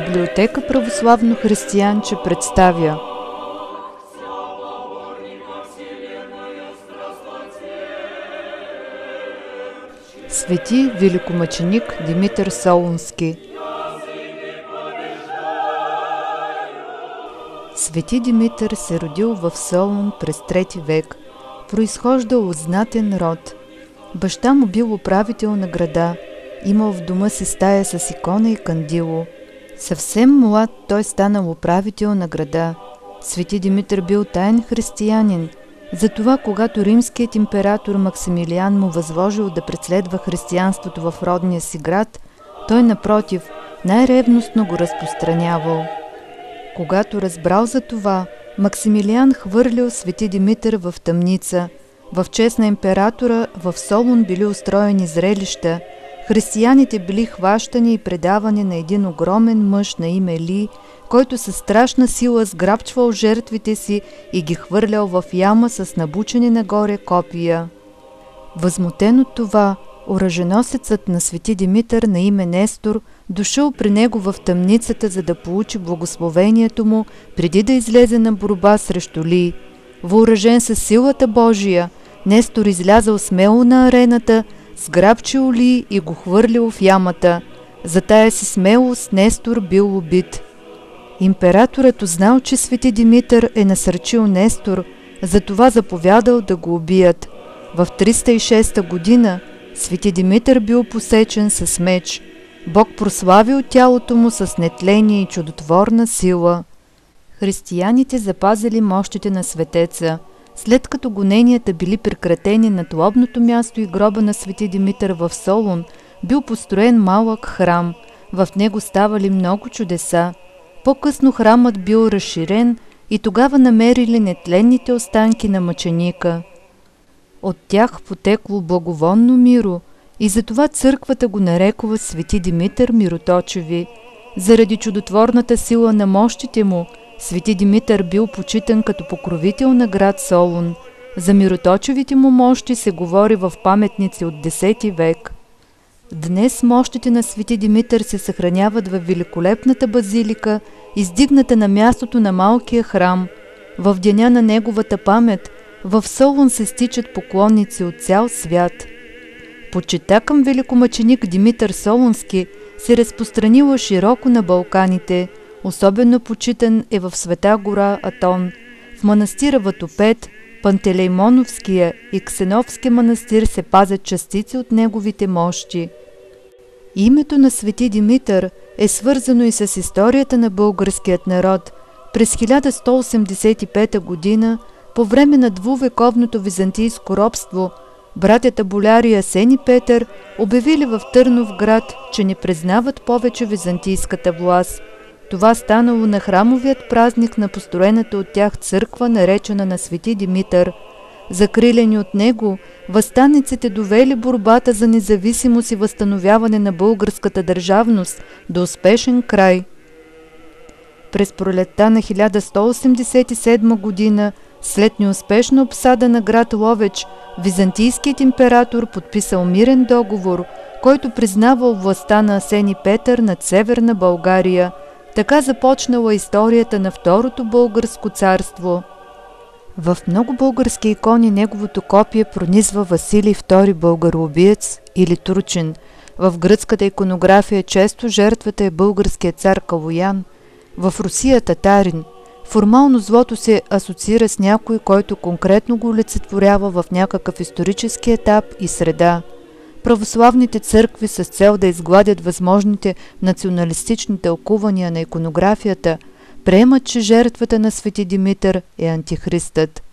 Библиотека Православно християнче представя Свети великомъченик Димитър Солунски. Свети Димитър се родил в Солун през 3 век. Произхождал от знатен род. Баща му бил управител на града. Имал в дома си стая с икона и кандило. Съвсем млад той станал управител на града. Свети Димитър бил таен християнин. Затова, когато римският император Максимилиан му възложил да преследва християнството в родния си град, той напротив най-ревностно го разпространявал. Когато разбрал за това, Максимилиан хвърлил Свети Димитър в тъмница. В чест на императора в Солун били устроени зрелища. Християните били хващани и предавани на един огромен мъж на име Ли, който със страшна сила сграбчвал жертвите си и ги хвърлял в яма с набучени нагоре копия. Възмутен от това, оръженосецът на Свети Димитър на име Нестор дошъл при него в тъмницата, за да получи благословението му, преди да излезе на борба срещу Ли. Въоръжен със силата Божия, Нестор излязъл смело на арената, сграбчил Ли и го хвърлил в ямата. За тая си смелост Нестор бил убит. Императорът узнал, че Свети Димитър е насърчил Нестор, затова заповядал да го убият. В 306 година Свети Димитър бил посечен с меч. Бог прославил тялото му с нетление и чудотворна сила. Християните запазили мощите на светеца. След като гоненията били прекратени над лобното място и гроба на Свети Димитър в Солун, бил построен малък храм. В него ставали много чудеса. По-късно храмът бил разширен и тогава намерили нетленните останки на мъченика. От тях потекло благовонно миро и затова църквата го нарекла Свети Димитър Мироточеви. Заради чудотворната сила на мощите му, Свети Димитър бил почитан като покровител на град Солун. За мироточевите му мощи се говори в паметници от 10 век. Днес мощите на Свети Димитър се съхраняват във великолепната базилика, издигната на мястото на малкия храм. В деня на неговата памет в Солун се стичат поклонници от цял свят. Почитта към великомъченик Димитър Солунски се разпространила широко на Балканите. Особено почитан е в Света гора Атон. В манастира Ватопед, Пантелеймоновския и Ксеновския манастир се пазят частици от неговите мощи. Името на Свети Димитър е свързано и с историята на българският народ. През 1185 година, по време на двувековното византийско робство, братята боляри Асен и Петър обявили в Търновград, че не признават повече византийската власт. Това станало на храмовият празник на построената от тях църква, наречена на Свети Димитър. Закрилени от него, въстаниците довели борбата за независимост и възстановяване на българската държавност до успешен край. През пролетта на 1187 година, след неуспешна обсада на град Ловеч, византийският император подписал мирен договор, който признавал властта на Асен и Петър над Северна България. Така започнала историята на Второто българско царство. В много български икони неговото копие пронизва Василий II българоубиец или турчин. В гръцката иконография често жертвата е българският цар Калоян. В Русия татарин. Формално злото се асоциира с някой, който конкретно го олицетворява в някакъв исторически етап и среда. Православните църкви с цел да изгладят възможните националистични тълкувания на иконографията, приемат, че жертвата на Свети Димитър е антихристът.